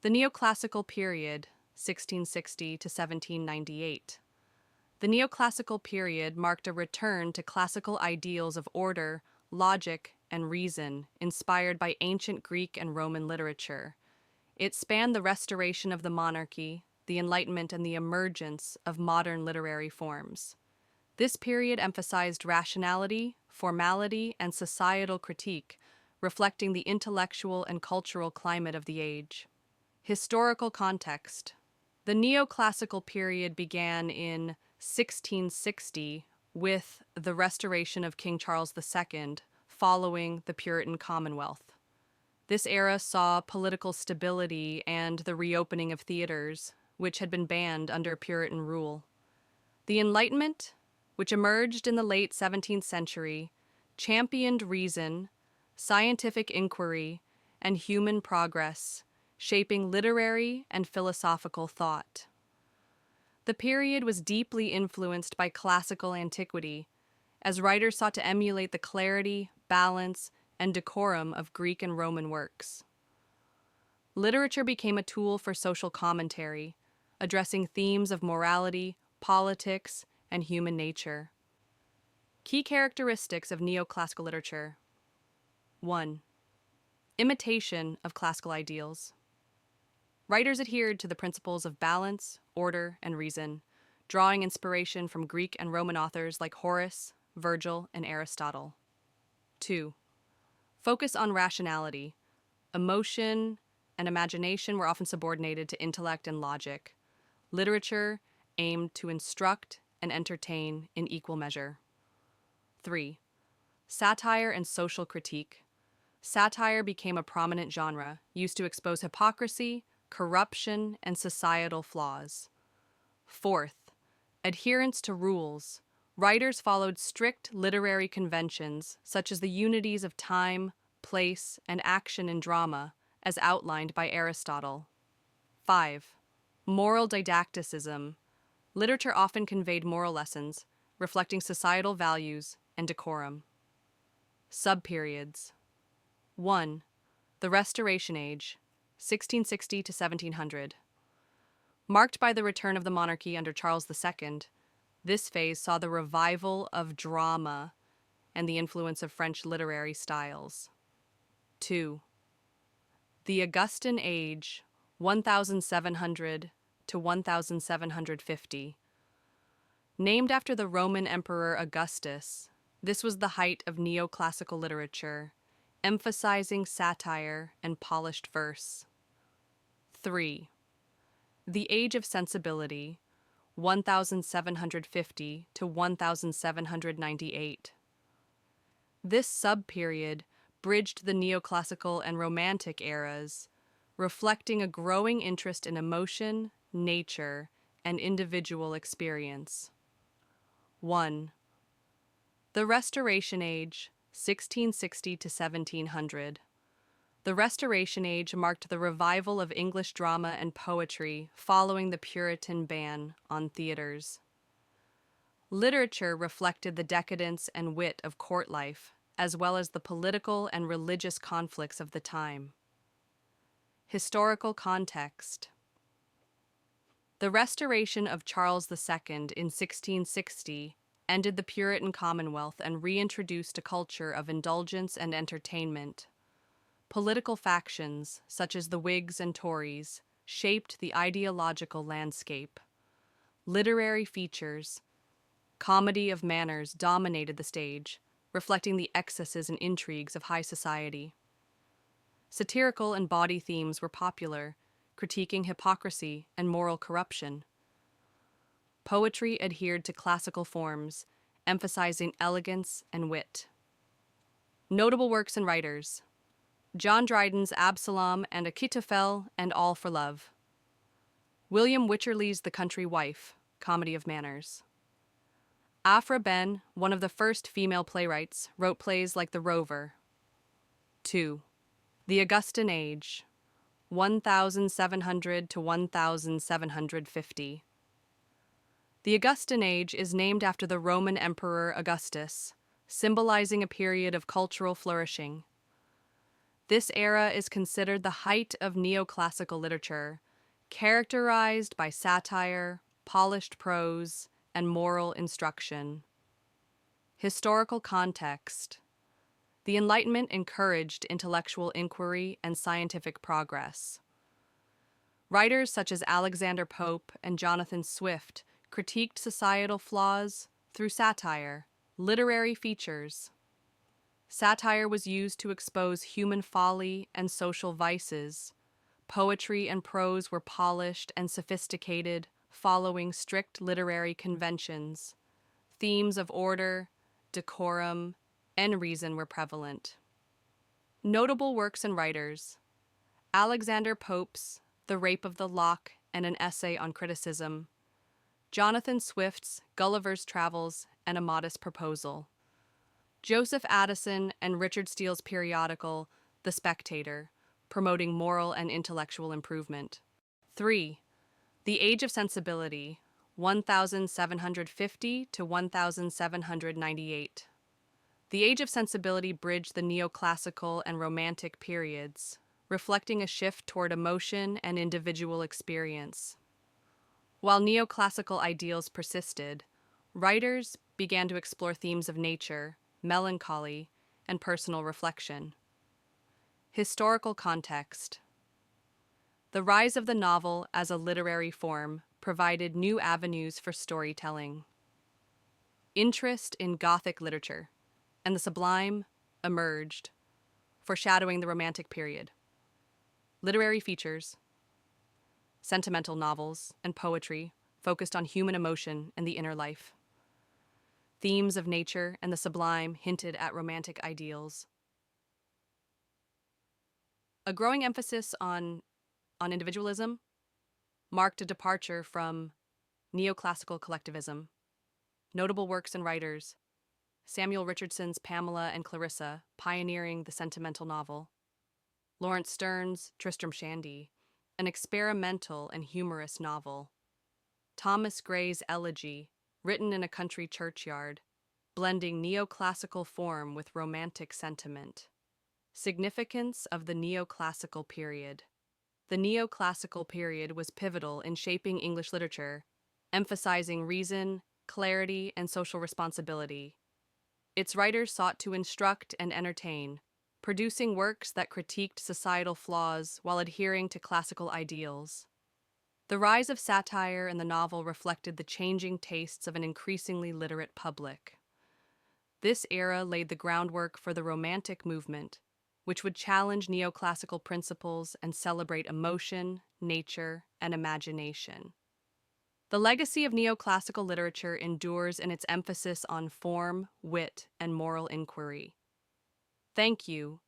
The Neoclassical Period, 1660 to 1798. The Neoclassical period marked a return to classical ideals of order, logic, and reason, inspired by ancient Greek and Roman literature. It spanned the restoration of the monarchy, the Enlightenment, and the emergence of modern literary forms. This period emphasized rationality, formality, and societal critique, reflecting the intellectual and cultural climate of the age. Historical context. The Neoclassical period began in 1660 with the restoration of King Charles II following the Puritan Commonwealth. This era saw political stability and the reopening of theaters, which had been banned under Puritan rule. The Enlightenment, which emerged in the late 17th century, championed reason, scientific inquiry, and human progress, shaping literary and philosophical thought. The period was deeply influenced by classical antiquity, as writers sought to emulate the clarity, balance, and decorum of Greek and Roman works. Literature became a tool for social commentary, addressing themes of morality, politics, and human nature. Key characteristics of neoclassical literature. 1. Imitation of classical ideals. Writers adhered to the principles of balance, order, and reason, drawing inspiration from Greek and Roman authors like Horace, Virgil, and Aristotle. 2. Focus on rationality. Emotion and imagination were often subordinated to intellect and logic. Literature aimed to instruct and entertain in equal measure. 3. Satire and social critique. Satire became a prominent genre, used to expose hypocrisy, corruption, and societal flaws. 4th, adherence to rules. Writers followed strict literary conventions, such as the unities of time, place, and action in drama, as outlined by Aristotle. 5. Moral didacticism. Literature often conveyed moral lessons, reflecting societal values and decorum. Subperiods. 1. The Restoration Age, 1660 to 1700. Marked by the return of the monarchy under Charles II, this phase saw the revival of drama and the influence of French literary styles. 2. The Augustan Age, 1700 to 1750. Named after the Roman Emperor Augustus, this was the height of neoclassical literature, emphasizing satire and polished verse. 3. The Age of Sensibility, 1750 to 1798. This subperiod bridged the neoclassical and romantic eras, reflecting a growing interest in emotion, nature, and individual experience. 1. The Restoration Age, 1660 to 1700. The Restoration Age marked the revival of English drama and poetry following the Puritan ban on theaters. Literature reflected the decadence and wit of court life, as well as the political and religious conflicts of the time. Historical context. The restoration of Charles II in 1660 ended the Puritan Commonwealth and reintroduced a culture of indulgence and entertainment. Political factions, such as the Whigs and Tories, shaped the ideological landscape. Literary features, comedy of manners dominated the stage, reflecting the excesses and intrigues of high society. Satirical and bawdy themes were popular, critiquing hypocrisy and moral corruption. Poetry adhered to classical forms, emphasizing elegance and wit. Notable works and writers: John Dryden's Absalom and Achitophel and All for Love. William Wycherley's The Country Wife, comedy of manners. Aphra Behn, one of the first female playwrights, wrote plays like The Rover. 2. The Augustan Age, 1700 to 1750. The Augustan Age is named after the Roman Emperor Augustus, symbolizing a period of cultural flourishing. This era is considered the height of neoclassical literature, characterized by satire, polished prose, and moral instruction. Historical context. The Enlightenment encouraged intellectual inquiry and scientific progress. Writers such as Alexander Pope and Jonathan Swift critiqued societal flaws through satire. Literary features. Satire was used to expose human folly and social vices. Poetry and prose were polished and sophisticated, following strict literary conventions. Themes of order, decorum, and reason were prevalent. Notable works and writers. Alexander Pope's The Rape of the Lock and an Essay on Criticism. Jonathan Swift's Gulliver's Travels and a Modest Proposal. Joseph Addison and Richard Steele's periodical, The Spectator, promoting moral and intellectual improvement. 3. The Age of Sensibility, 1750 to 1798. The Age of Sensibility bridged the neoclassical and romantic periods, reflecting a shift toward emotion and individual experience. While neoclassical ideals persisted, writers began to explore themes of nature, melancholy, and personal reflection. Historical context. The rise of the novel as a literary form provided new avenues for storytelling. Interest in Gothic literature and the sublime emerged, foreshadowing the Romantic period. Literary features. Sentimental novels and poetry focused on human emotion and the inner life. Themes of nature and the sublime hinted at romantic ideals. A growing emphasis on individualism marked a departure from neoclassical collectivism. Notable works and writers. Samuel Richardson's Pamela and Clarissa, pioneering the sentimental novel. Lawrence Stern's Tristram Shandy, an experimental and humorous novel. Thomas Gray's Elegy, written in a country churchyard, blending neoclassical form with romantic sentiment. Significance of the Neoclassical Period. The Neoclassical period was pivotal in shaping English literature, emphasizing reason, clarity, and social responsibility. Its writers sought to instruct and entertain, producing works that critiqued societal flaws while adhering to classical ideals. The rise of satire in the novel reflected the changing tastes of an increasingly literate public. This era laid the groundwork for the Romantic movement, which would challenge neoclassical principles and celebrate emotion, nature, and imagination. The legacy of neoclassical literature endures in its emphasis on form, wit, and moral inquiry. Thank you